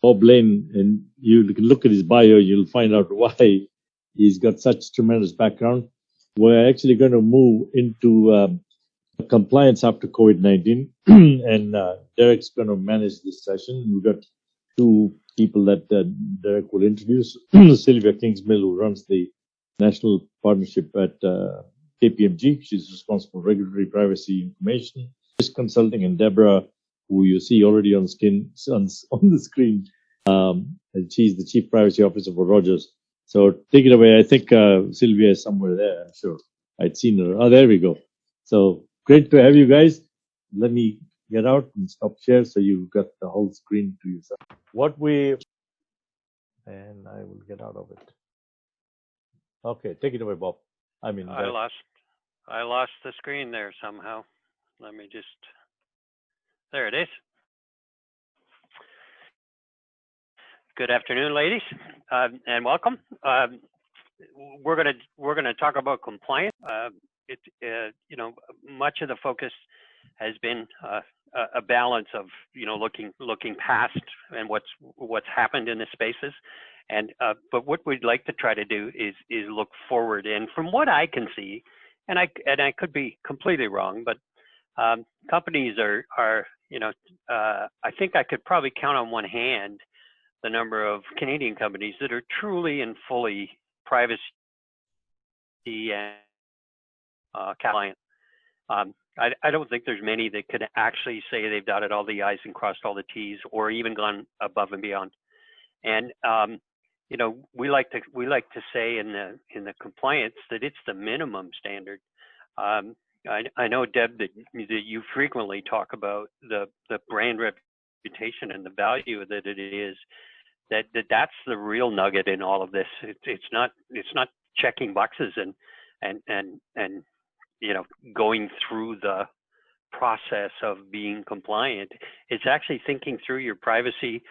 Bob Lane, and you can look at his bio, you'll find out why he's got such tremendous background. We're actually going to move into compliance after COVID-19, and Derek's going to manage this session. We've got two people that Derek will introduce. Sylvia Kingsmill, who runs the national partnership at KPMG. She's responsible for regulatory privacy information, risk consulting, and Deborah, who you see already on the screen. And she's the chief privacy officer for Rogers. So take it away. I think Sylvia is somewhere there. I'm sure I'd seen her. Oh, there we go. So great to have you guys. Let me get out and stop share so you've got the whole screen to yourself. And I will get out of it. Okay, take it away, Bob. I lost the screen there somehow. Let me just, there it is. Good afternoon, ladies, and welcome. We're gonna talk about compliance. Much of the focus has been a balance of looking past and what's happened in the spaces, and but what we'd like to try to do is look forward. And from what I can see, and I could be completely wrong, but companies are I think I could probably count on one hand the number of Canadian companies that are truly and fully privacy and compliant. I don't think there's many that could actually say they've dotted all the I's and crossed all the T's, or even gone above and beyond. And we like to say in the compliance that it's the minimum standard. I know, Deb, that you frequently talk about the brand reputation and the value that it is. That's the real nugget in all of this. It's not checking boxes and going through the process of being compliant. It's actually thinking through your privacy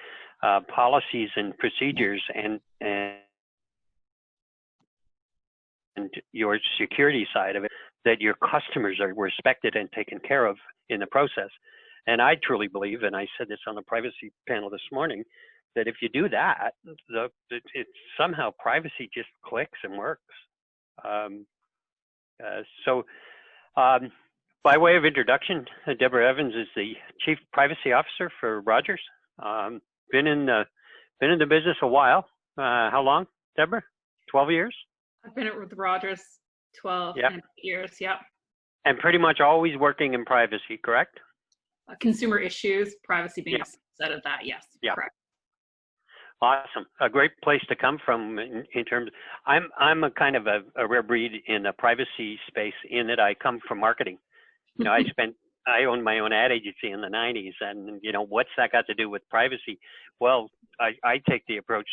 policies and procedures and your security side of it, that your customers are respected and taken care of in the process. And I truly believe, and I said this on the privacy panel this morning, that if you do that, it's somehow privacy just clicks and works. By way of introduction, Deborah Evans is the Chief Privacy Officer for Rogers. Been in the business a while. How long, Deborah? 12 years? I've been with Rogers 12 years, yep. And pretty much always working in privacy, correct? Consumer issues, privacy being a subset of that, yes, correct. Awesome. A great place to come from in terms. I'm a kind of a rare breed in the privacy space in that I come from marketing. I owned my own ad agency in the 90s, and what's that got to do with privacy? Well, I take the approach.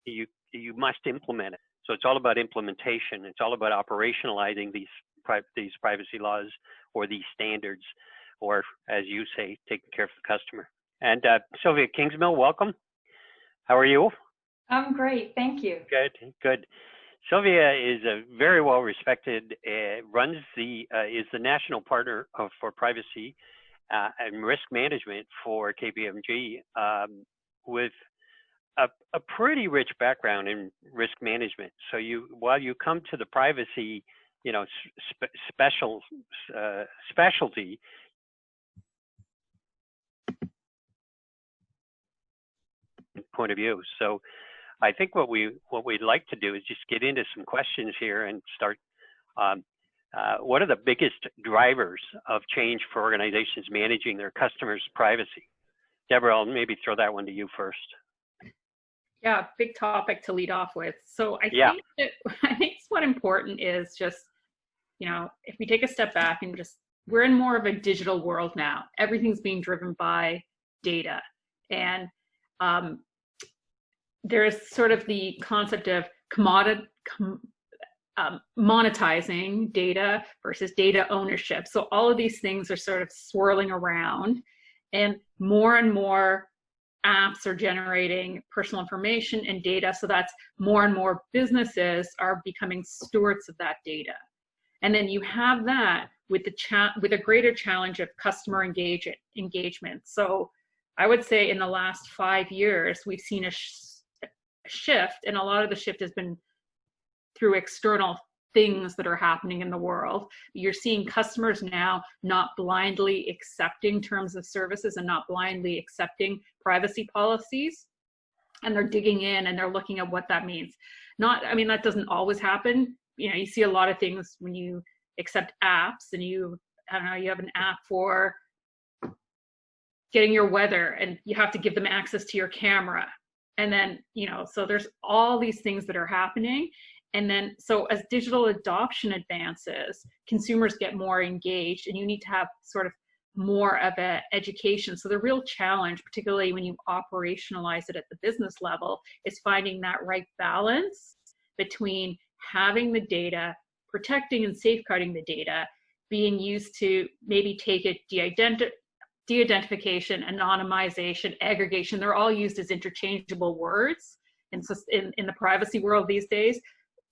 You must implement it. So it's all about implementation. It's all about operationalizing these privacy laws or these standards, or as you say, taking care of the customer. And Sylvia Kingsmill, welcome. How are you? I'm great, thank you. Good. Sylvia is a very well respected, is the national partner for privacy and risk management for KPMG, with a pretty rich background in risk management. So while you come to the privacy, specialty, point of view. So I think what we'd like to do is just get into some questions here and start. What are the biggest drivers of change for organizations managing their customers' privacy? Deborah, I'll maybe throw that one to you first. Yeah, big topic to lead off with. So I think what's important is just, if we take a step back and we're in more of a digital world now. Everything's being driven by data. And there's sort of the concept of monetizing data versus data ownership. So all of these things are sort of swirling around, and more apps are generating personal information and data. So that's more and more businesses are becoming stewards of that data. And then you have that with the greater challenge of customer engagement. So I would say in the last 5 years, we've seen a shift, and a lot of the shift has been through external things that are happening in the world. You're seeing customers now not blindly accepting terms of services and not blindly accepting privacy policies. And they're digging in and they're looking at what that means. I mean, that doesn't always happen. You see a lot of things when you accept apps and you have an app for getting your weather and you have to give them access to your camera. And then, so there's all these things that are happening. And then, so as digital adoption advances, consumers get more engaged, and you need to have sort of more of an education. So the real challenge, particularly when you operationalize it at the business level, is finding that right balance between having the data, protecting and safeguarding the data, being used to maybe take it de-identification, anonymization, aggregation. They're all used as interchangeable words in the privacy world these days,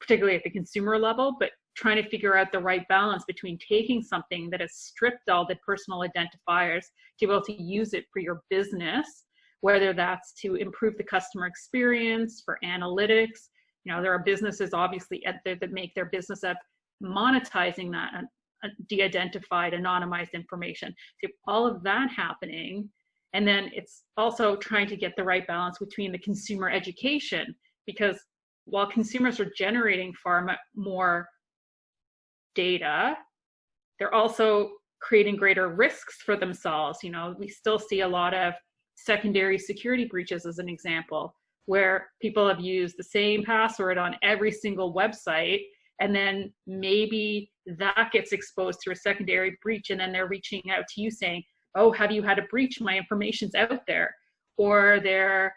particularly at the consumer level, but trying to figure out the right balance between taking something that has stripped all the personal identifiers to be able to use it for your business, whether that's to improve the customer experience, for analytics. There are businesses obviously out there that make their business of monetizing that de-identified, anonymized information. So all of that happening. And then it's also trying to get the right balance between the consumer education, because while consumers are generating far more data, they're also creating greater risks for themselves. We still see a lot of secondary security breaches, as an example, where people have used the same password on every single website, and then maybe that gets exposed through a secondary breach, and then they're reaching out to you saying, oh, have you had a breach? My information's out there. Or they're,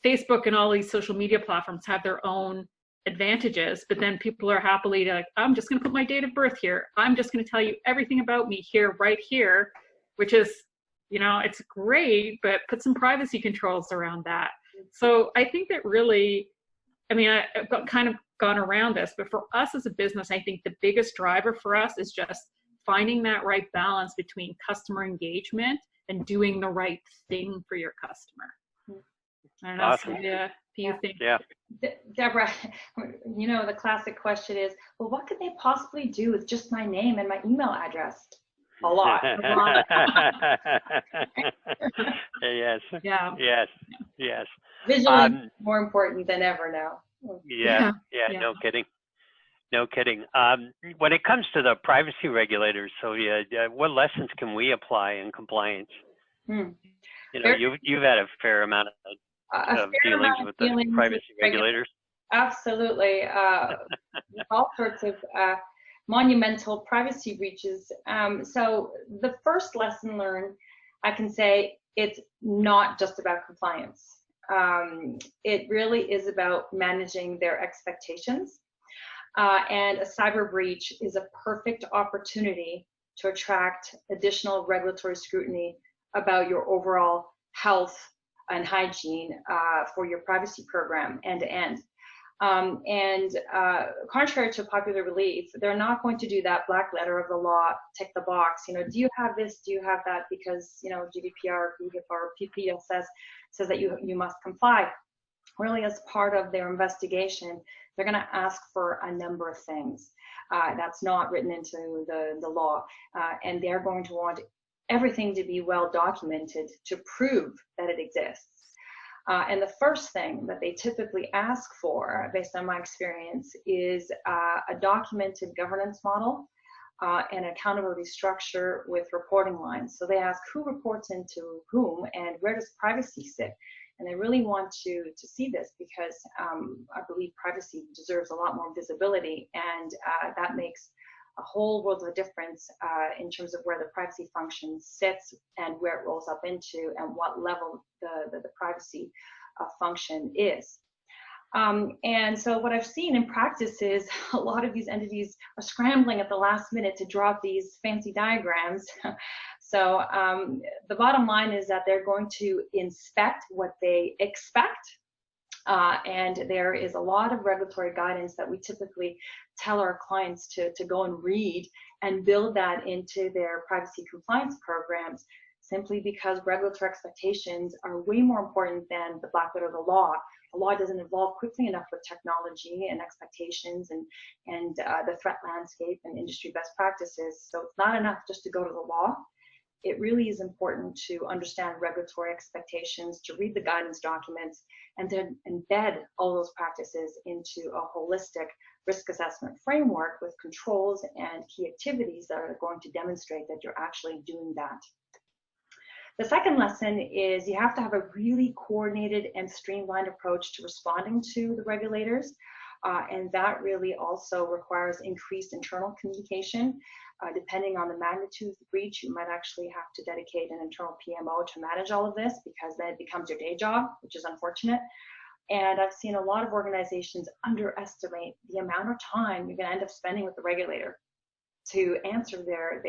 Facebook and all these social media platforms have their own advantages, but then people are happily like, I'm just going to put my date of birth here. I'm just going to tell you everything about me here, right here, which is, it's great, but put some privacy controls around that. So I think that really, I've kind of gone around this, but for us as a business, I think the biggest driver for us is just finding that right balance between customer engagement and doing the right thing for your customer. I don't know, Awesome. Sylvia, do you think? Yeah. Deborah, the classic question is, well, what could they possibly do with just my name and my email address? A lot. Yes. Yeah. Yes. Visually more important than ever now. Yeah. No kidding. When it comes to the privacy regulators, Sylvia, what lessons can we apply in compliance? You've had a fair amount of dealings with the privacy regulators. Absolutely. All sorts of monumental privacy breaches. So the first lesson learned, I can say, it's not just about compliance. It really is about managing their expectations. And a cyber breach is a perfect opportunity to attract additional regulatory scrutiny about your overall health and hygiene for your privacy program end to end. Contrary to popular belief, they're not going to do that black letter of the law, tick the box, do you have this, do you have that, because, GDPR, or PPS says that you must comply. Really, as part of their investigation, they're going to ask for a number of things that's not written into the law, and they're going to want everything to be well documented to prove that it exists. And the first thing that they typically ask for, based on my experience, is a documented governance model and accountability structure with reporting lines. So they ask who reports into whom and where does privacy sit. And they really want to see this because I believe privacy deserves a lot more visibility, and that makes a whole world of a difference in terms of where the privacy function sits and where it rolls up into and what level the privacy function is. And so what I've seen in practice is a lot of these entities are scrambling at the last minute to drop these fancy diagrams. So the bottom line is that they're going to inspect what they expect And there is a lot of regulatory guidance that we typically tell our clients to go and read and build that into their privacy compliance programs, simply because regulatory expectations are way more important than the black letter of the law. The law doesn't evolve quickly enough with technology and expectations and the threat landscape and industry best practices. So it's not enough just to go to the law. It really is important to understand regulatory expectations, to read the guidance documents, and then embed all those practices into a holistic risk assessment framework with controls and key activities that are going to demonstrate that you're actually doing that. The second lesson is you have to have a really coordinated and streamlined approach to responding to the regulators. And that really also requires increased internal communication. Depending on the magnitude of the breach, you might actually have to dedicate an internal PMO to manage all of this, because then it becomes your day job, which is unfortunate. And I've seen a lot of organizations underestimate the amount of time you're going to end up spending with the regulator to answer their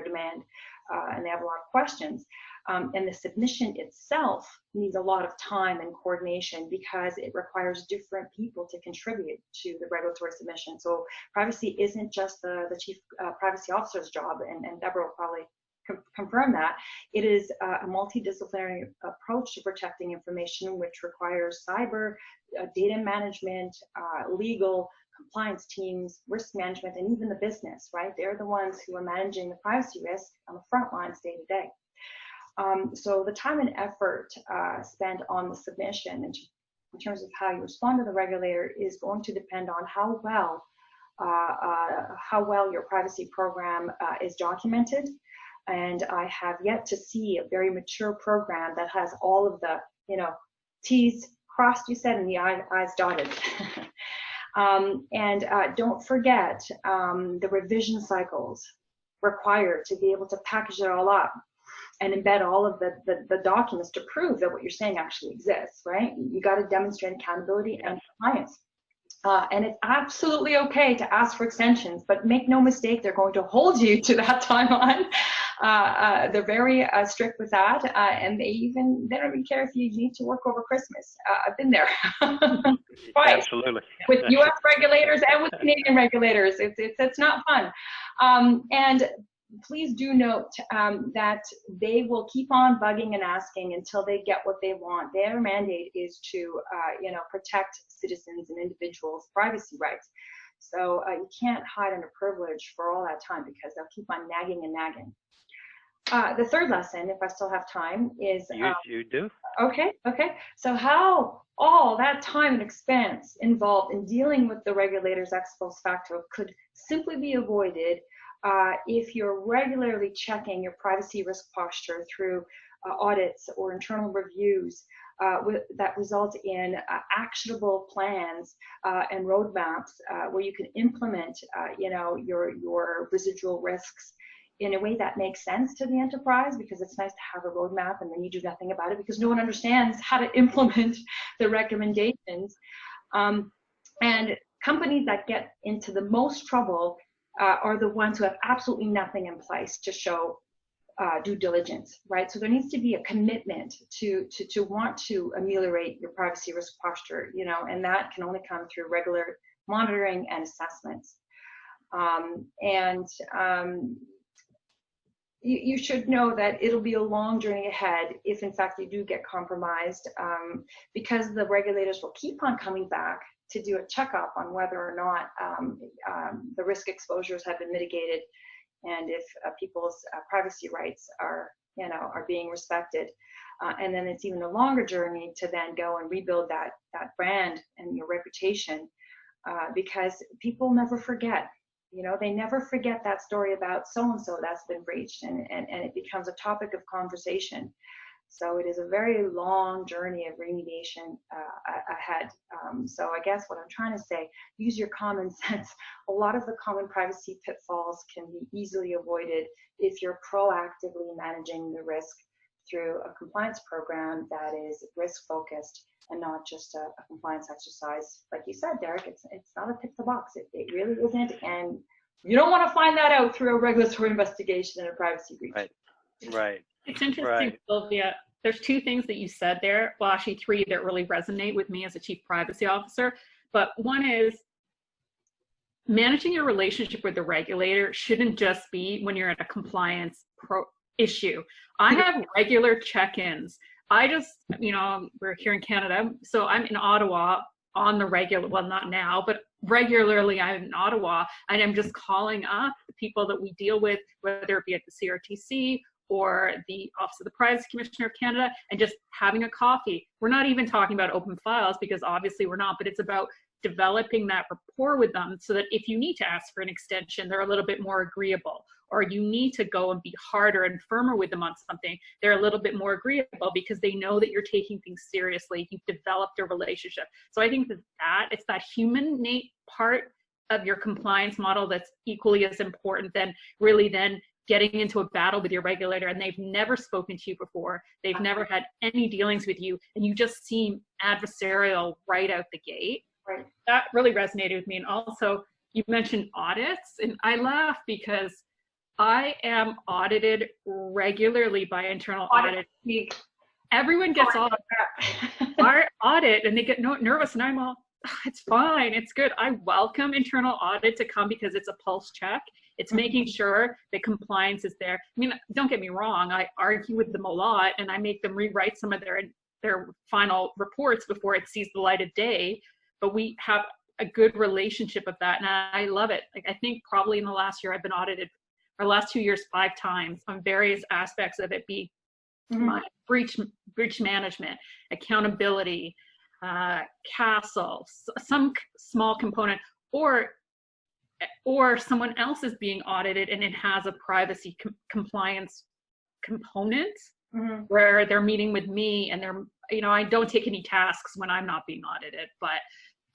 demand, and they have a lot of questions. And the submission itself needs a lot of time and coordination, because it requires different people to contribute to the regulatory submission. So privacy isn't just the chief privacy officer's job, and Deborah will probably confirm that. It is a multidisciplinary approach to protecting information, which requires cyber, data management, legal, compliance teams, risk management, and even the business, right? They're the ones who are managing the privacy risk on the front lines day to day. So the time and effort spent on the submission in terms of how you respond to the regulator is going to depend on how well your privacy program is documented. And I have yet to see a very mature program that has all of the, T's crossed, you said, and the I's dotted. Don't forget the revision cycles required to be able to package it all up and embed all of the documents to prove that what you're saying actually exists, right? You got to demonstrate accountability and compliance. And it's absolutely okay to ask for extensions, but make no mistake, they're going to hold you to that timeline. They're very strict with that, and they don't even care if you need to work over Christmas. I've been there. Right. Absolutely. With U.S. regulators and with Canadian regulators, it's not fun. And please do note that they will keep on bugging and asking until they get what they want. Their mandate is to, protect citizens and individuals' privacy rights. So you can't hide under privilege for all that time, because they'll keep on nagging and nagging. The third lesson, if I still have time, is you do. Okay. So how all that time and expense involved in dealing with the regulators ex post facto could simply be avoided if you're regularly checking your privacy risk posture through audits or internal reviews that result in actionable plans and roadmaps where you can implement, your residual risks in a way that makes sense to the enterprise, because it's nice to have a roadmap and then you do nothing about it because no one understands how to implement the recommendations. And companies that get into the most trouble are the ones who have absolutely nothing in place to show due diligence, right? So there needs to be a commitment to want to ameliorate your privacy risk posture, and that can only come through regular monitoring and assessments. You should know that it'll be a long journey ahead if in fact you do get compromised, because the regulators will keep on coming back to do a checkup on whether or not the risk exposures have been mitigated, and if people's privacy rights are being respected. And then it's even a longer journey to then go and rebuild that brand and your reputation, because people never forget. They never forget that story about so-and-so that's been breached, and it becomes a topic of conversation. So it is a very long journey of remediation ahead. So I guess what I'm trying to say, use your common sense. A lot of the common privacy pitfalls can be easily avoided if you're proactively managing the risk through a compliance program that is risk-focused and not just a compliance exercise. Like you said, Derek, it's not a tick the box. It really isn't, and you don't want to find that out through a regulatory investigation and a privacy breach. Right. It's interesting, Right. Sylvia. there's two things that you said there, well, actually three that really resonate with me as a chief privacy officer. But one is managing your relationship with the regulator shouldn't just be when you're in a compliance issue. I have regular check-ins. I just, we're here in Canada, so I'm in Ottawa on the regular, well, not now, but regularly I'm in Ottawa, and I'm just calling up the people that we deal with, whether it be at the CRTC or the Office of the Privacy Commissioner of Canada, and just having a coffee. We're not even talking about open files, because obviously we're not, but it's about developing that rapport with them so that if you need to ask for an extension, they're a little bit more agreeable, or you need to go and be harder and firmer with them on something, they're a little bit more agreeable because they know that you're taking things seriously. You've developed a relationship. So I think that it's that human part of your compliance model that's equally as important than really then getting into a battle with your regulator, and they've never spoken to you before, they've never had any dealings with you, and you just seem adversarial right out the gate. Right. That really resonated with me. And also, you mentioned audits, and I laugh because I am audited regularly by internal audit. Everyone gets off our audit and they get nervous, and I'm all, it's fine, it's good. I welcome internal audit to come because it's a pulse check. It's making sure that compliance is there. I mean, don't get me wrong, I argue with them a lot, and I make them rewrite some of their final reports before it sees the light of day. But we have a good relationship of that, and I love it. Like, I think probably in the last year I've been audited, or last 2 years, 5 times on various aspects of it, be my breach management, accountability, castle, some small component, or someone else is being audited and it has a privacy compliance component where they're meeting with me, and they're, I don't take any tasks when I'm not being audited, but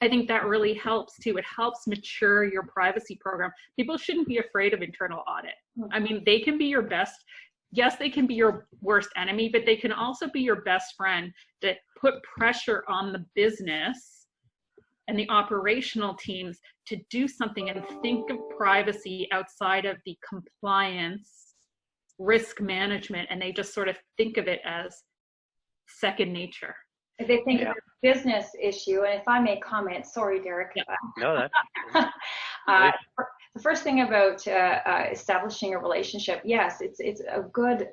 I think that really helps too. It helps mature your privacy program. People shouldn't be afraid of internal audit. I mean, they can be your best. Yes, they can be your worst enemy, but they can also be your best friend to put pressure on the business and the operational teams to do something and think of privacy outside of the compliance risk management. And they just sort of think of it as second nature. If they think of a business issue, and if I may comment, sorry, Derek. Yeah. No, that's the first thing about establishing a relationship, yes, it's a good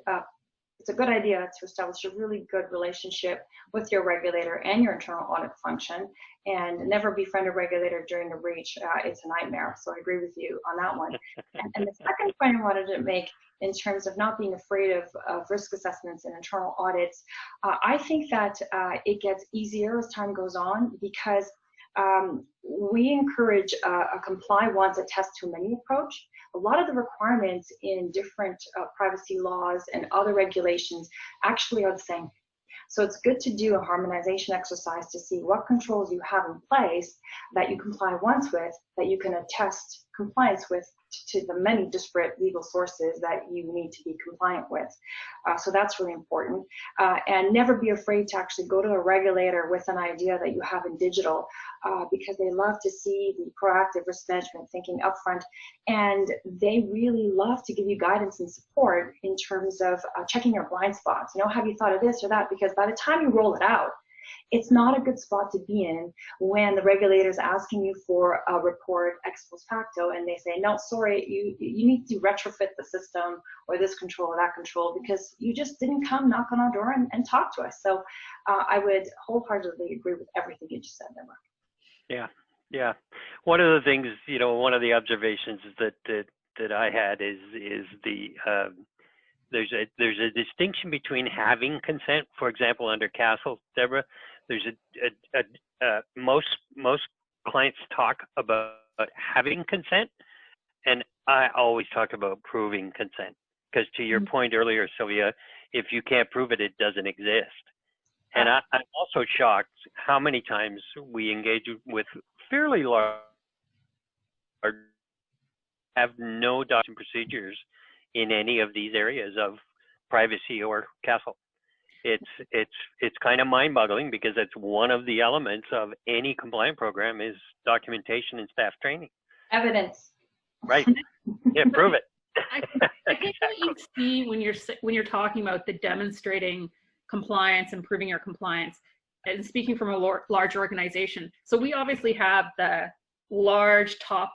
idea to establish a really good relationship with your regulator and your internal audit function, and never befriend a regulator during a breach. It's a nightmare. So I agree with you on that one. And the second point I wanted to make, in terms of not being afraid of risk assessments and internal audits, I think that it gets easier as time goes on, because we encourage a comply once, a test too many approach. A lot of the requirements in different privacy laws and other regulations actually are the same. So it's good to do a harmonization exercise to see what controls you have in place that you comply once with, that you can attest compliance with to the many disparate legal sources that you need to be compliant with. So that's really important. And never be afraid to actually go to a regulator with an idea that you have in digital, because they love to see the proactive risk management thinking upfront, and they really love to give you guidance and support in terms of checking your blind spots. Have you thought of this or that? Because by the time you roll it out, it's not a good spot to be in when the regulator is asking you for a report ex post facto, and they say, no, sorry, you need to retrofit the system or this control or that control, because you just didn't come knock on our door and talk to us. So I would wholeheartedly agree with everything you just said, Deborah. Yeah. One of the things, one of the observations that I had is the there's a distinction between having consent. For example, under Castle, Deborah, there's most clients talk about having consent, and I always talk about proving consent, because to your point earlier, Sylvia, if you can't prove it, it doesn't exist. And I'm also shocked how many times we engage with fairly large, have no docs and procedures in any of these areas of privacy or Castle. It's kind of mind-boggling, because it's one of the elements of any compliant program is documentation and staff training. Evidence. Right. Yeah, prove it. I think what you see when you're talking about the demonstrating compliance, improving your compliance. And speaking from a large organization, so we obviously have the large top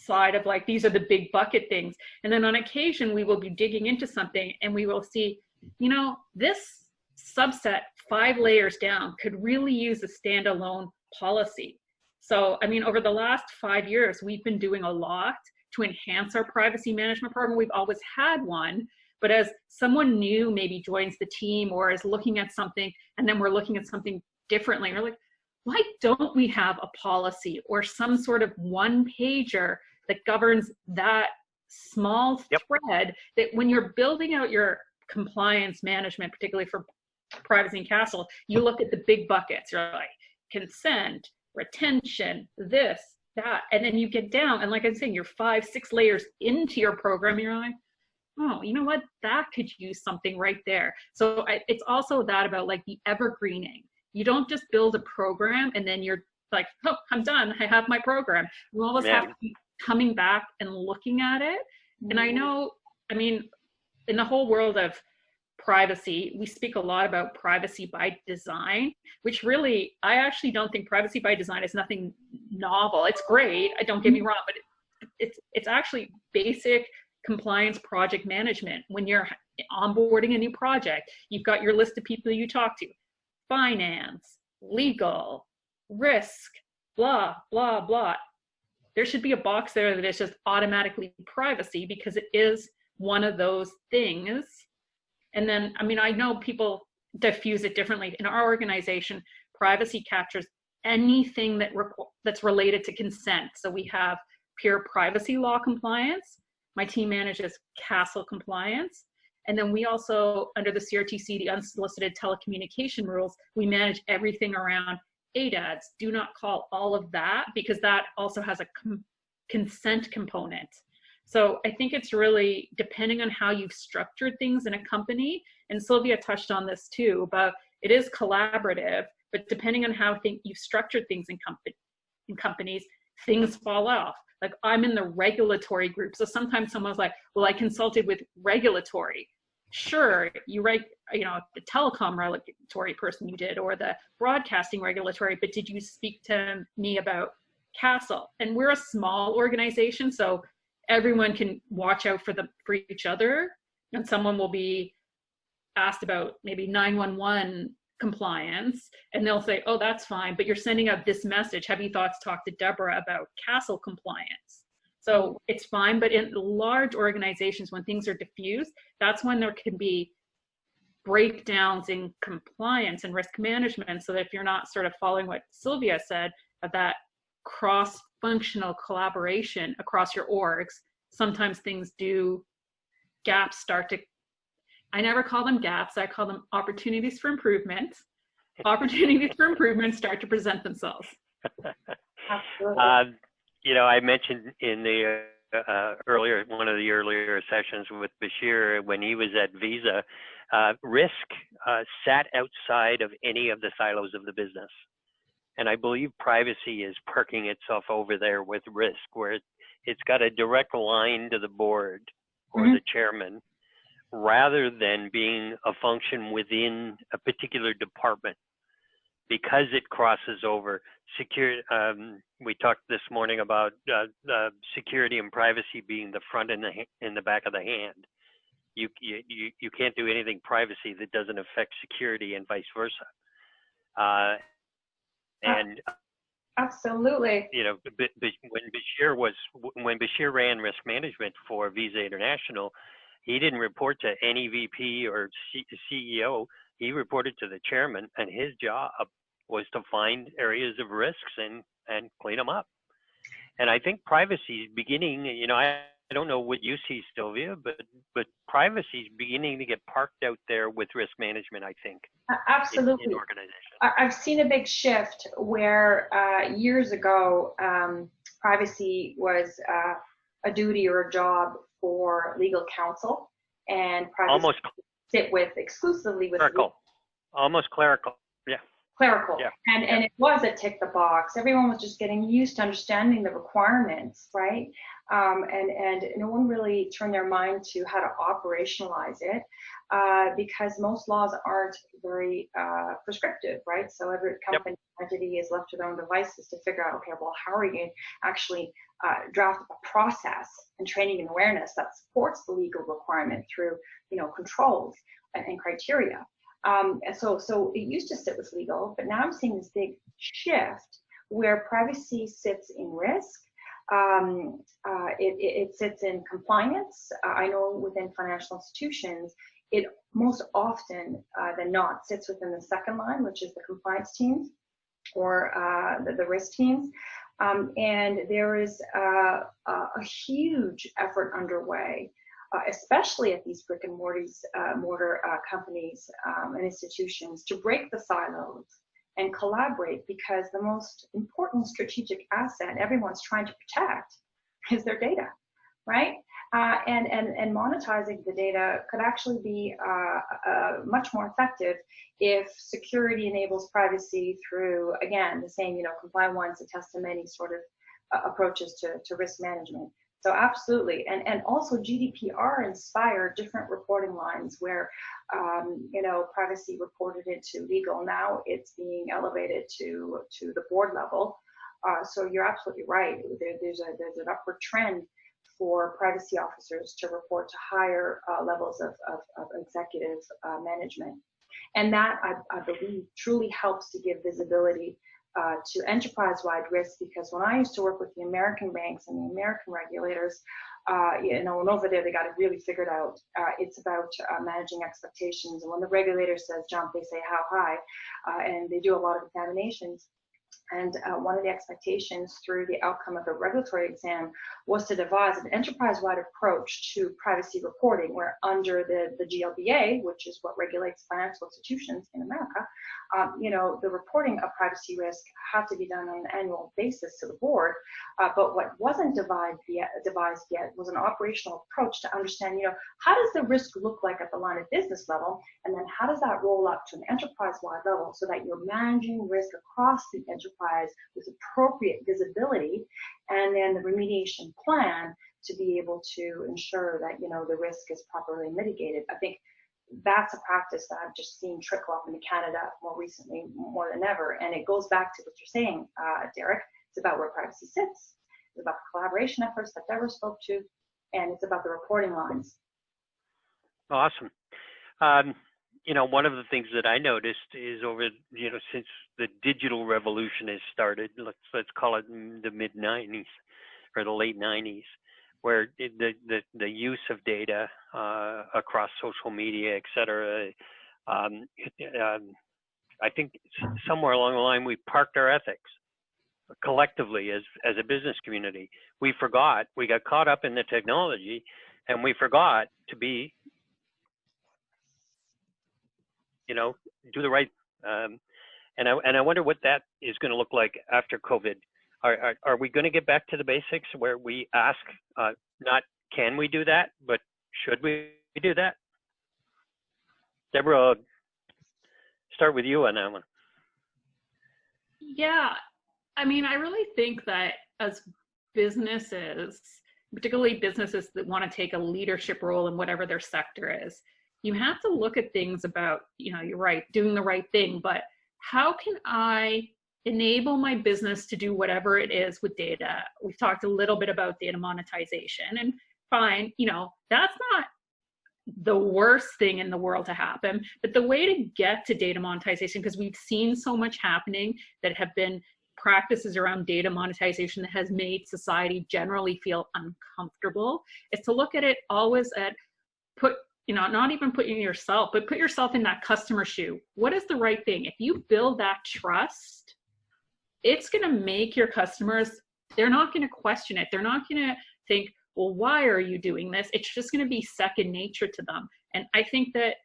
side of like, these are the big bucket things. And then on occasion, we will be digging into something and we will see, you know, this subset 5 layers down could really use a standalone policy. So, I mean, over the last 5 years, we've been doing a lot to enhance our privacy management program. We've always had one, but as someone new maybe joins the team or is looking at something, and then we're looking at something differently, and we're like, why don't we have a policy or some sort of one-pager that governs that small thread, that when you're building out your compliance management, particularly for privacy and Castle, you look at the big buckets. You're like, consent, retention, this, that, and then you get down, and like I'm saying, you're 5-6 layers into your program, you're like, oh, you know what, that could use something right there. So it's also that about like the evergreening. You don't just build a program and then you're like, oh, I'm done, I have my program. You always have to keep coming back and looking at it. And I know, I mean, in the whole world of privacy, we speak a lot about privacy by design, which really, I actually don't think privacy by design is nothing novel. It's great, don't get me wrong, but it's actually basic compliance project management. When you're onboarding a new project, you've got your list of people you talk to, finance, legal, risk, blah, blah, blah. There should be a box there that is just automatically privacy, because it is one of those things. And then, I mean, I know people diffuse it differently. In our organization, privacy captures anything that's related to consent. So we have pure privacy law compliance. My team manages Castle compliance. And then we also, under the CRTC, the unsolicited telecommunication rules, we manage everything around ADADs, do not call, all of that, because that also has a consent component. So I think it's really depending on how you've structured things in a company, and Sylvia touched on this too, about it is collaborative, but depending on how you've structured things in companies, things fall off. Like I'm in the regulatory group, so sometimes someone's like, well, I consulted with regulatory. Sure, you write, you know, the telecom regulatory person you did, or the broadcasting regulatory, but did you speak to me about Castle? And we're a small organization, so everyone can watch out for each other, and someone will be asked about maybe 911 compliance, and they'll say, oh, that's fine, but you're sending out this message. Have you thoughts talk to Deborah about Castle compliance? So it's fine, but in large organizations, when things are diffused, that's when there can be breakdowns in compliance and risk management, so that if you're not sort of following what Sylvia said, of that cross-functional collaboration across your orgs, sometimes gaps start to, I never call them gaps, I call them opportunities for improvement. Opportunities for improvement start to present themselves. Absolutely. You know, I mentioned in the one of the earlier sessions with Bashir, when he was at Visa, risk sat outside of any of the silos of the business. And I believe privacy is parking itself over there with risk, where it's got a direct line to the board or the chairman, rather than being a function within a particular department, because it crosses over. We talked this morning about security and privacy being the front and the back of the hand. You can't do anything privacy that doesn't affect security, and vice versa. And absolutely, you know, when Bashir ran risk management for Visa International, he didn't report to any VP or CEO. He reported to the chairman, and his job was to find areas of risks and clean them up. And I think privacy is beginning, you know, I don't know what you see, Sylvia, but privacy is beginning to get parked out there with risk management, I think. Absolutely. In organizations. I've seen a big shift where years ago, privacy was a duty or a job for legal counsel, and privacy almost sit with exclusively with clerical. Almost clerical. Yeah. clerical. Yeah. And it was a tick the box. Everyone was just getting used to understanding the requirements, right? And no one really turned their mind to how to operationalize it, because most laws aren't very prescriptive, right? So every company entity is left to their own devices to figure out, okay, well, how are you going to actually draft a process and training and awareness that supports the legal requirement through, controls and criteria. So it used to sit with legal, but now I'm seeing this big shift where privacy sits in risk. It sits in compliance. I know within financial institutions, it most often than not sits within the second line, which is the compliance teams or the risk teams. And there is a huge effort underway, especially at these brick and mortar companies and institutions, to break the silos and collaborate, because the most important strategic asset everyone's trying to protect is their data, right? And monetizing the data could actually be much more effective if security enables privacy through, again, the same, comply once, attest to many sort of approaches to risk management. So absolutely, and also GDPR inspired different reporting lines where, privacy reported into legal. Now it's being elevated to the board level. So you're absolutely right. There's an upward trend for privacy officers to report to higher levels of executive management. And that, I believe, truly helps to give visibility to enterprise-wide risk, because when I used to work with the American banks and the American regulators, and over there they got it really figured out. It's about managing expectations, and when the regulator says jump, they say how high, and they do a lot of examinations. And one of the expectations through the outcome of the regulatory exam was to devise an enterprise-wide approach to privacy reporting, where under the GLBA, which is what regulates financial institutions in America, the reporting of privacy risk had to be done on an annual basis to the board. But what wasn't devised yet was an operational approach to understand, how does the risk look like at the line of business level, and then how does that roll up to an enterprise-wide level so that you're managing risk across the enterprise with appropriate visibility, and then the remediation plan to be able to ensure that the risk is properly mitigated. I think that's a practice that I've just seen trickle up into Canada more recently, more than ever. And it goes back to what you're saying, Derek. It's about where privacy sits. It's about the collaboration efforts that Deborah spoke to, and it's about the reporting lines. Awesome. One of the things that I noticed is over, since the digital revolution has started, let's call it the mid 90s or the late 90s, where the use of data across social media, et cetera, I think somewhere along the line we parked our ethics collectively as a business community. We got caught up in the technology, and we forgot to be, do the right, and I wonder what that is going to look like after COVID. Are we going to get back to the basics where we ask, not can we do that, but should we do that? Deborah, I'll start with you on that one. Yeah, I mean, I really think that as businesses, particularly businesses that want to take a leadership role in whatever their sector is, you have to look at things about, you're right, doing the right thing, but how can I enable my business to do whatever it is with data? We've talked a little bit about data monetization, and fine, that's not the worst thing in the world to happen, but the way to get to data monetization, because we've seen so much happening that have been practices around data monetization that has made society generally feel uncomfortable, is to look at it always at not even putting yourself, but put yourself in that customer shoe. What is the right thing? If you build that trust, it's going to make your customers, they're not going to question it. They're not going to think, well, why are you doing this? It's just going to be second nature to them. And I think that,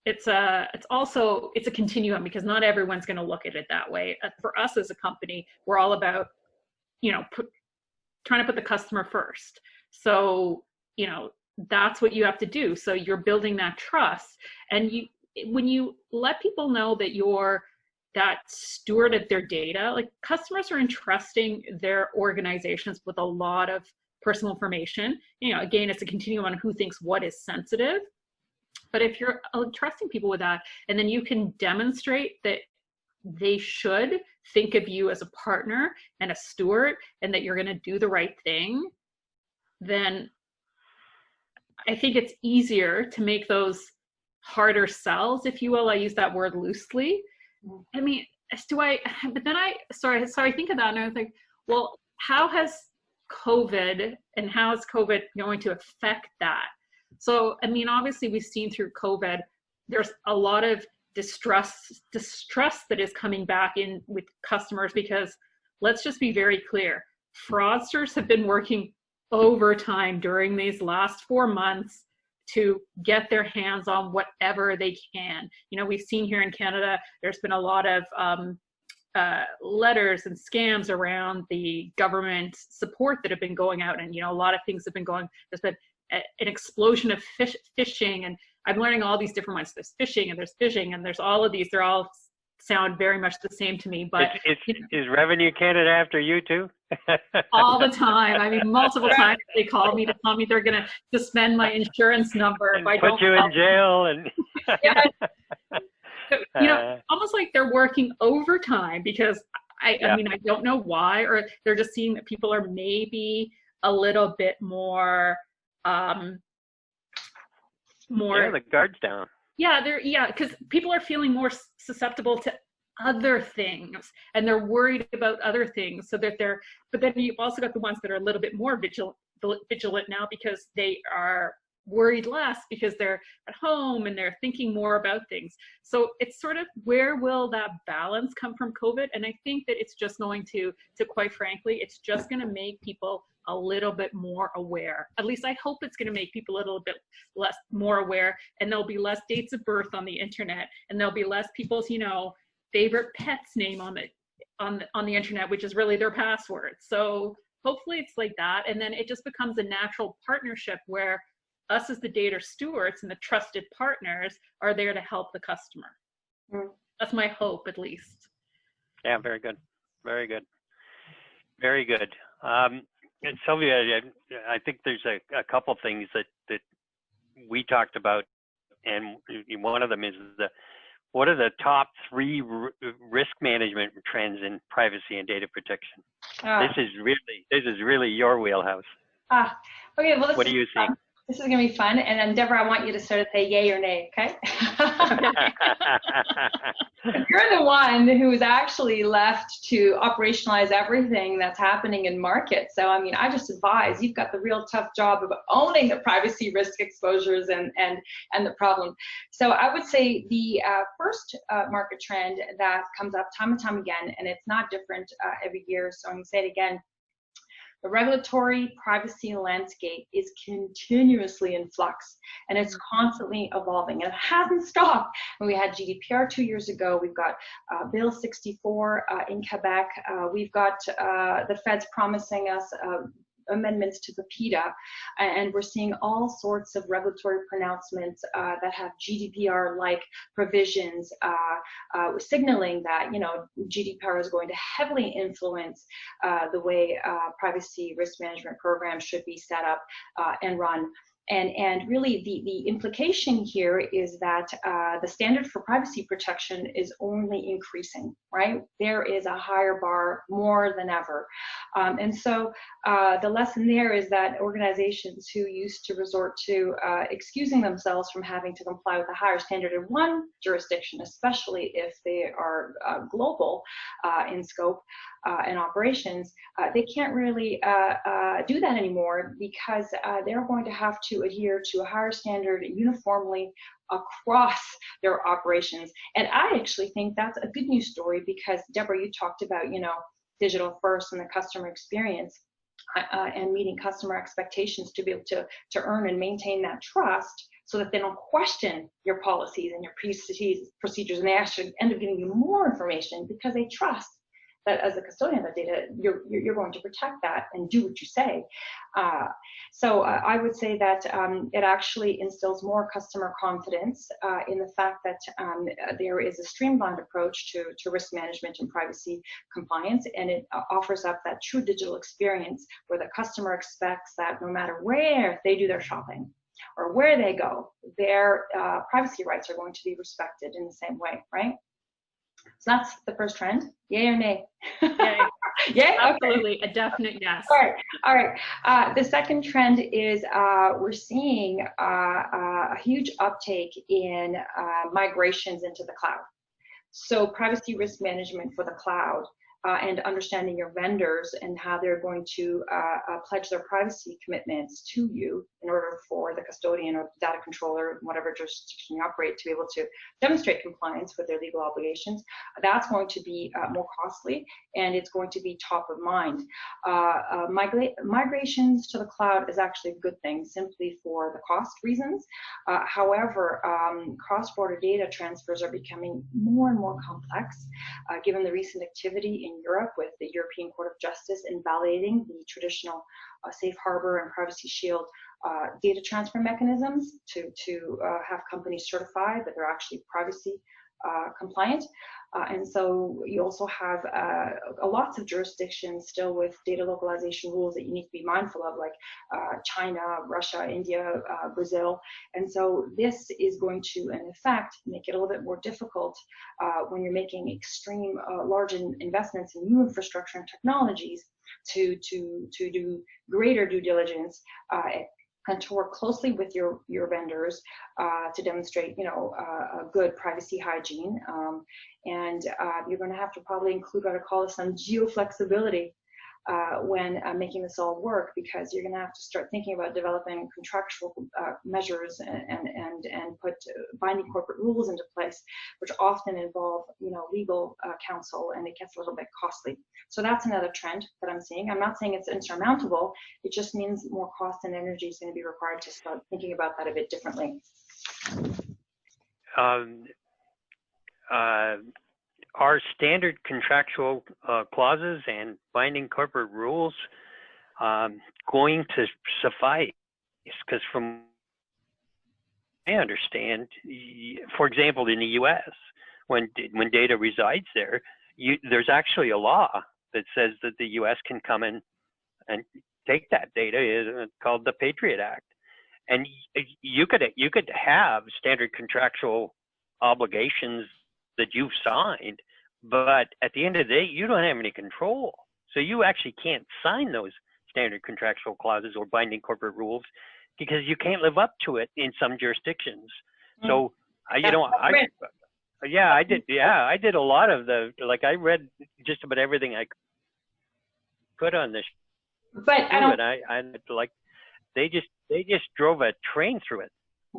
it's a continuum, because not everyone's going to look at it that way. For us as a company, we're all about, trying to put the customer first. So, that's what you have to do. So you're building that trust, and when you let people know that you're that steward of their data, like customers are entrusting their organizations with a lot of personal information. You know, again, it's a continuum on who thinks what is sensitive. But if you're trusting people with that, and then you can demonstrate that they should think of you as a partner and a steward, and that you're going to do the right thing, then I think it's easier to make those harder sells, if you will. I use that word loosely. I mean, but then I think of that and I was like, well, how has COVID and how is COVID going to affect that? So, I mean, obviously we've seen through COVID, there's a lot of distrust that is coming back in with customers, because let's just be very clear, fraudsters have been working overtime during these last 4 months to get their hands on whatever they can. You know, we've seen here in Canada, there's been a lot of letters and scams around the government support that have been going out, and, you know, a lot of things have been going, there's been an explosion of phishing, and I'm learning all these different ones. There's phishing and there's phishing and there's all of these. They're all sound very much the same to me. But is Revenue Canada after you too? All the time. I mean, multiple times they call me to tell me they're going to suspend my insurance number if I don't put you in jail. And yeah. You know, almost like they're working overtime, because I mean, I don't know why, or they're just seeing that people are maybe a little bit more the guards down. Because people are feeling more susceptible to other things, and they're worried about other things, so that but then you've also got the ones that are a little bit more vigilant now, because they are worried less because they're at home and they're thinking more about things. So it's sort of, where will that balance come from COVID? And I think that it's just going to quite frankly, it's just going to make people a little bit more aware. At least I hope it's going to make people a little bit more aware, and there'll be less dates of birth on the internet, and there'll be less people's, you know, favorite pet's name on the internet, which is really their password. So hopefully it's like that, and then it just becomes a natural partnership where us as the data stewards and the trusted partners are there to help the customer. That's my hope, at least. Yeah, very good. Very good. Very good. And Sylvia, I think there's a couple things that we talked about, and one of them is what are the top 3 risk management trends in privacy and data protection? This is really your wheelhouse. Okay. Well, what do you see? This is going to be fun. And then, Deborah, I want you to sort of say yay or nay, okay? You're the one who's actually left to operationalize everything that's happening in markets. So, I mean, I just advise, you've got the real tough job of owning the privacy risk exposures and the problem. So I would say the first market trend that comes up time and time again, and it's not different every year, so I'm going to say it again. The regulatory privacy landscape is continuously in flux, and it's constantly evolving, and it hasn't stopped. When we had GDPR 2 years ago, we've got Bill 64 in Quebec. We've got the feds promising us amendments to the PITA, and we're seeing all sorts of regulatory pronouncements that have GDPR-like provisions, signaling that, you know, GDPR is going to heavily influence the way privacy risk management programs should be set up and run. And really the implication here is that the standard for privacy protection is only increasing, right? There is a higher bar more than ever. And so the lesson there is that organizations who used to resort to excusing themselves from having to comply with a higher standard in one jurisdiction, especially if they are global in scope and operations, they can't really do that anymore, because they're going to have to adhere to a higher standard uniformly across their operations. And I actually think that's a good news story, because Deborah, you talked about, you know, digital first and the customer experience and meeting customer expectations to be able to earn and maintain that trust, so that they don't question your policies and your procedures, and they actually end up giving you more information because they trust that as a custodian of the data, you're going to protect that and do what you say. So I would say that it actually instills more customer confidence in the fact that there is a streamlined approach to risk management and privacy compliance, and it offers up that true digital experience where the customer expects that no matter where they do their shopping or where they go, their privacy rights are going to be respected in the same way, right? So that's the first trend. Yay or nay? Yay. Yay? Absolutely, Okay. a definite yes. All right. The second trend is we're seeing a huge uptake in migrations into the cloud. So privacy risk management for the cloud and understanding your vendors and how they're going to pledge their privacy commitments to you in order for the custodian or the data controller, whatever jurisdiction you operate, to be able to demonstrate compliance with their legal obligations. That's going to be more costly, and it's going to be top of mind. Migrations to the cloud is actually a good thing, simply for the cost reasons. However, cross-border data transfers are becoming more and more complex, given the recent activity in Europe with the European Court of Justice invalidating the traditional safe harbor and privacy shield data transfer mechanisms to have companies certify that they're actually privacy compliant. And so you also have lots of jurisdictions still with data localization rules that you need to be mindful of, like China, Russia, India, Brazil. And so this is going to, in effect, make it a little bit more difficult when you're making extreme large investments in new infrastructure and technologies to do greater due diligence and to work closely with your vendors to demonstrate, a good privacy hygiene. And you're going to have to probably include what I call some geo-flexibility when making this all work, because you're going to have to start thinking about developing contractual measures and put binding corporate rules into place, which often involve, legal counsel, and it gets a little bit costly. So that's another trend that I'm seeing. I'm not saying it's insurmountable. It just means more cost and energy is going to be required to start thinking about that a bit differently. Are standard contractual clauses and binding corporate rules going to suffice? Because from I understand, for example, in the U.S., when data resides there, there's actually a law that says that the U.S. can come in and take that data. It's called the Patriot Act, and you could have standard contractual obligations that you've signed, but at the end of the day, you don't have any control. So you actually can't sign those standard contractual clauses or binding corporate rules because you can't live up to it in some jurisdictions. So, I did a lot of I read just about everything I could on this. But they just drove a train through it.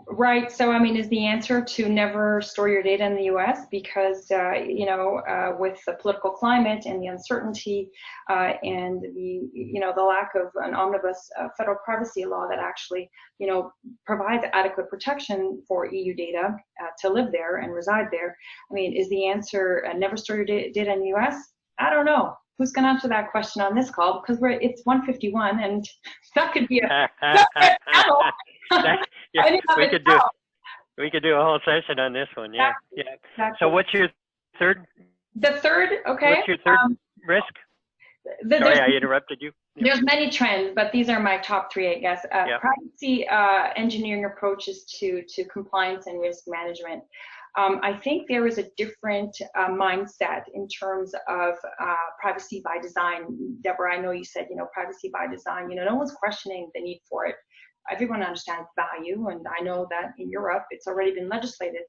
Right. So, is the answer to never store your data in the U.S. because, with the political climate and the uncertainty and the lack of an omnibus federal privacy law that actually, provides adequate protection for EU data to live there and reside there. Is the answer never store your data in the U.S.? I don't know. Who's going to answer that question on this call? Because it's 1:51, and that could be a we could do a whole session on this one. Yeah. Exactly. So what's your third? The third, okay. What's your third risk? Sorry, I interrupted you. There's many trends, but these are my top three, I guess. Privacy engineering approaches to compliance and risk management. I think there is a different mindset in terms of privacy by design. Deborah, I know you said, privacy by design. No one's questioning the need for it. Everyone understands value, and I know that in Europe it's already been legislated,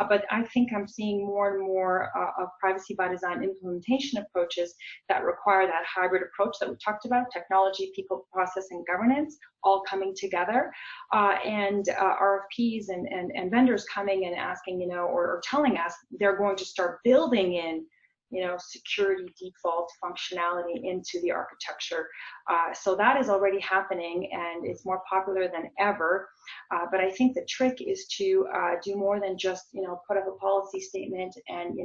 but I think I'm seeing more and more of privacy by design implementation approaches that require that hybrid approach that we talked about: technology, people, process, and governance all coming together, and RFPs and vendors coming and asking, or telling us they're going to start building in security default functionality into the architecture. So that is already happening, and it's more popular than ever. But I think the trick is to do more than just, put up a policy statement and,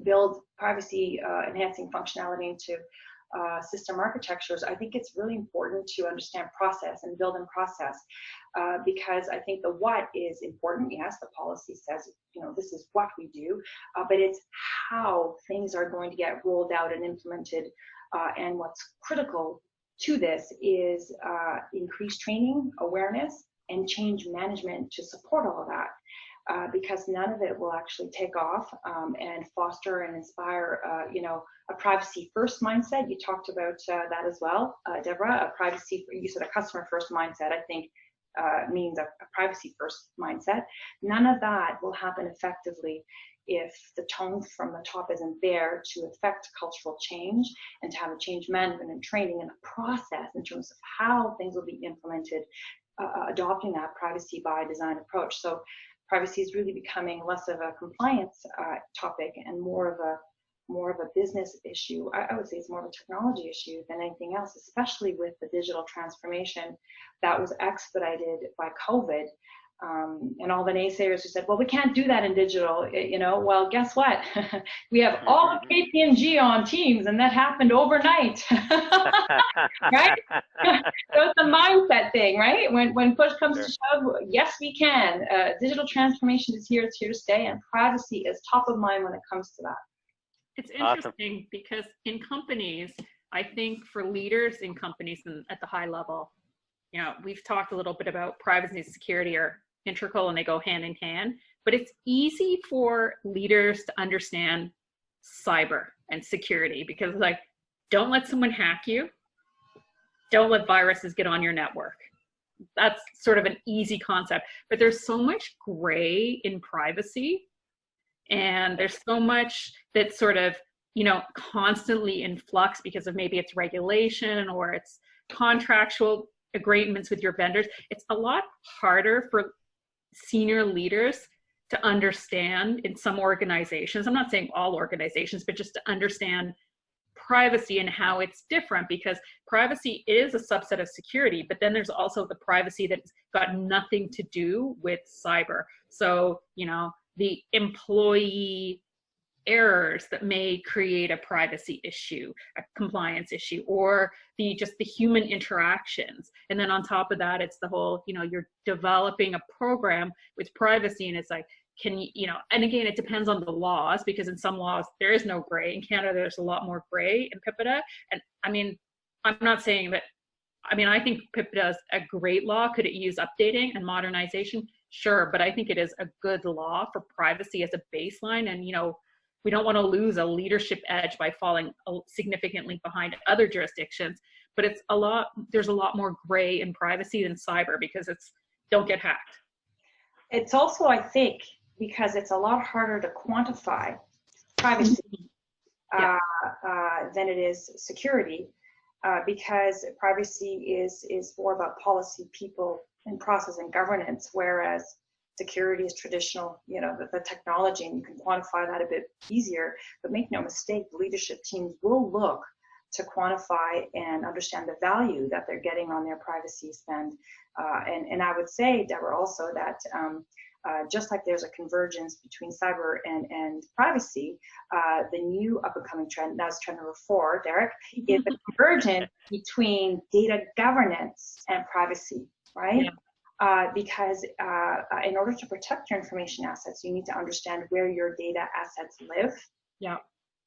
build privacy enhancing functionality into system architectures, I think it's really important to understand process and build in process, because I think the what is important. Yes, the policy says, this is what we do, but it's how things are going to get rolled out and implemented. And what's critical to this is increased training, awareness, and change management to support all of that. Because none of it will actually take off and foster and inspire, a privacy-first mindset. You talked about that as well, Deborah. You said a customer-first mindset, I think, means a privacy-first mindset. None of that will happen effectively if the tone from the top isn't there to affect cultural change and to have a change management and training and a process in terms of how things will be implemented, adopting that privacy by design approach. So privacy is really becoming less of a compliance topic and more of a business issue. I would say it's more of a technology issue than anything else, especially with the digital transformation that was expedited by COVID. And all the naysayers who said, well, we can't do that in digital, well, guess what? We have all of KPMG on Teams, and that happened overnight. Right? So it's a mindset thing, right? When push comes to shove, yes, we can. Digital transformation is here, it's here to stay, and privacy is top of mind when it comes to that. It's interesting because in companies, I think for leaders in companies and at the high level, we've talked a little bit about privacy and security are integral and they go hand in hand, but it's easy for leaders to understand cyber and security because don't let someone hack you. Don't let viruses get on your network. That's sort of an easy concept, but there's so much gray in privacy, and there's so much that's sort of, constantly in flux because of maybe it's regulation or it's contractual agreements with your vendors. It's a lot harder for senior leaders to understand in some organizations. I'm not saying all organizations, but just to understand privacy and how it's different, because privacy is a subset of security, but then there's also the privacy that's got nothing to do with cyber. So, the employee errors that may create a privacy issue, a compliance issue, or just the human interactions. And then on top of that, it's the whole, you're developing a program with privacy, and it's can you, and again, it depends on the laws, because in some laws there is no gray. In Canada, there's a lot more gray in PIPEDA. And I'm not saying that, I think PIPEDA is a great law. Could it use updating and modernization? Sure, but I think it is a good law for privacy as a baseline. And, we don't want to lose a leadership edge by falling significantly behind other jurisdictions, but there's a lot more gray in privacy than cyber, because don't get hacked. It's also, I think, because it's a lot harder to quantify privacy than it is security, because privacy is more about policy, people, and process and governance, whereas security is traditional, the technology, and you can quantify that a bit easier. But make no mistake, leadership teams will look to quantify and understand the value that they're getting on their privacy spend. And I would say, Deborah, also that just like there's a convergence between cyber and privacy, the new up-and-coming trend, that's trend number 4, Derek, is the convergence between data governance and privacy, right? Yeah. Because in order to protect your information assets, you need to understand where your data assets live. Yeah.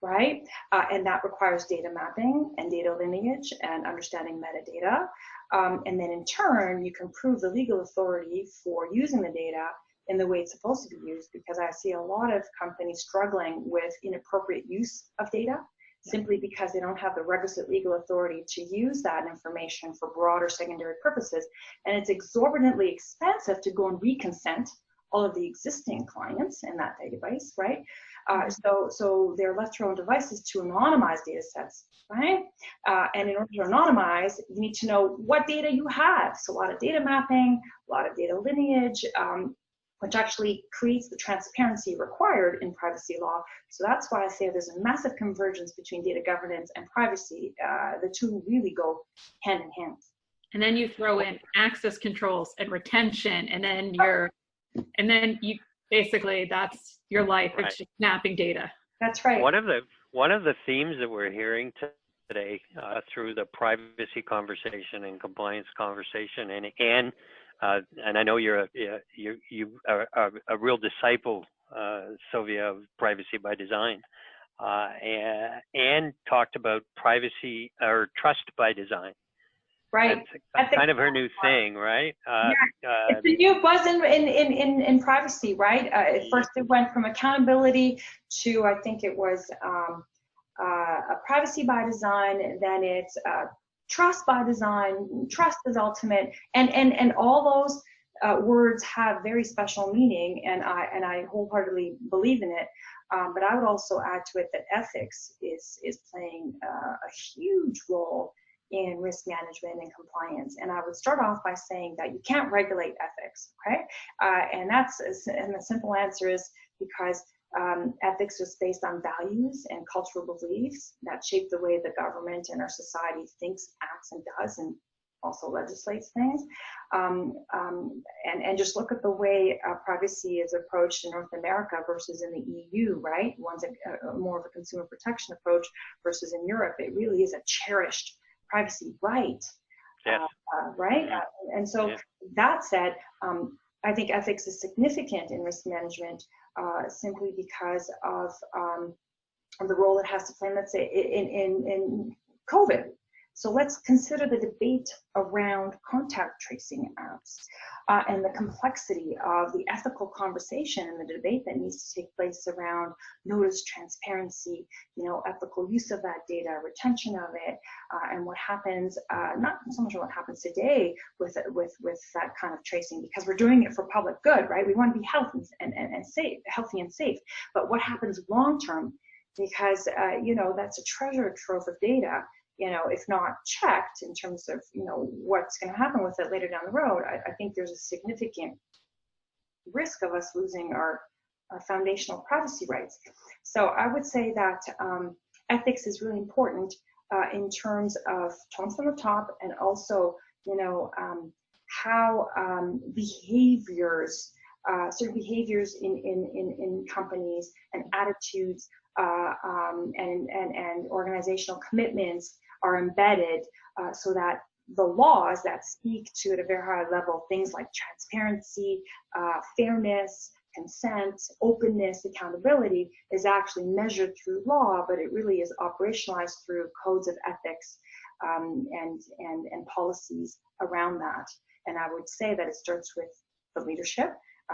Right? And that requires data mapping and data lineage and understanding metadata. And then in turn, you can prove the legal authority for using the data in the way it's supposed to be used, because I see a lot of companies struggling with inappropriate use of data, simply because they don't have the requisite legal authority to use that information for broader secondary purposes. And it's exorbitantly expensive to go and reconsent all of the existing clients in that database, right? So they're left to their own devices to anonymize data sets, right? And in order to anonymize, you need to know what data you have. So a lot of data mapping, a lot of data lineage, which actually creates the transparency required in privacy law. So that's why I say there's a massive convergence between data governance and privacy. The two really go hand in hand. And then you throw in access controls and retention, and then you basically, that's your life. It's just mapping data. That's right. One of the themes that we're hearing today through the privacy conversation and compliance conversation, and I know you are a real disciple, Sylvia, of privacy by design, and talked about privacy or trust by design. Right. That's kind of her new thing, right? It's a new buzz in privacy, right? At first it went from accountability to, I think it was a privacy by design, and then it's trust by design. Trust is ultimate, and all those words have very special meaning, and I wholeheartedly believe in it. But I would also add to it that ethics is playing a huge role in risk management and compliance. And I would start off by saying that you can't regulate ethics, okay? And the simple answer is because ethics is based on values and cultural beliefs that shape the way the government and our society thinks, acts, and does, and also legislates things. And just look at the way privacy is approached in North America versus in the EU, right? One's more of a consumer protection approach versus in Europe. It really is a cherished privacy right, yes. Right? And so that said, I think ethics is significant in risk management simply because of the role it has to play, let's say, in COVID. So let's consider the debate around contact tracing apps and the complexity of the ethical conversation and the debate that needs to take place around notice, transparency, ethical use of that data, retention of it, and what happens, not so much what happens today with that kind of tracing, because we're doing it for public good, right? We want to be healthy and safe, but what happens long term? Because, that's a treasure trove of data. If not checked in terms of, what's going to happen with it later down the road, I think there's a significant risk of us losing our foundational privacy rights. So I would say that ethics is really important in terms of tone from the top, and also, how behaviors, certain behaviors in companies and attitudes and organizational commitments are embedded so that the laws that speak to, at a very high level, things like transparency, fairness, consent, openness, accountability is actually measured through law, but it really is operationalized through codes of ethics and policies around that. And I would say that it starts with the leadership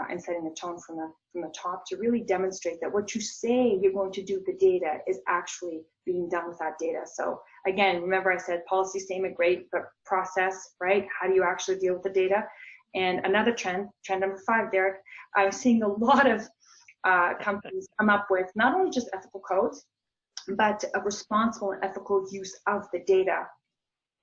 and setting the tone from the top to really demonstrate that what you say you're going to do with the data is actually being done with that data. So again, remember I said policy statement, great, but process, right? How do you actually deal with the data? And another trend number 5, Derek, I'm seeing a lot of companies come up with not only just ethical codes, but a responsible and ethical use of the data,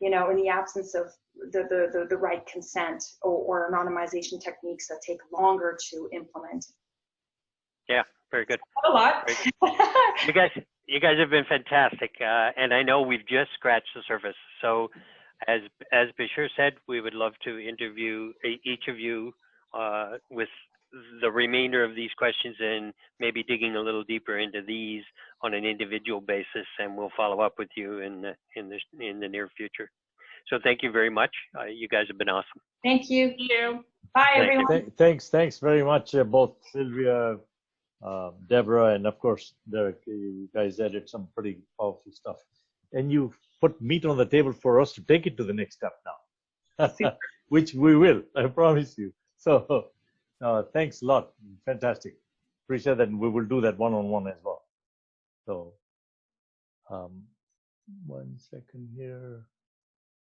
in the absence of the right consent or anonymization techniques that take longer to implement. Yeah, very good. A lot. You guys have been fantastic, and I know we've just scratched the surface. So, as Bashir said, we would love to interview each of you with the remainder of these questions, and maybe digging a little deeper into these on an individual basis, and we'll follow up with you in the near future. So thank you very much. You guys have been awesome. Thank you. Thank you. Bye, everyone. Thanks very much, both Sylvia, Deborah, and of course Derek. You guys added some pretty powerful stuff, and you put meat on the table for us to take it to the next step now, which we will, I promise you. So thanks a lot. Fantastic. Appreciate that, and we will do that one-on-one as well. So 1 second here.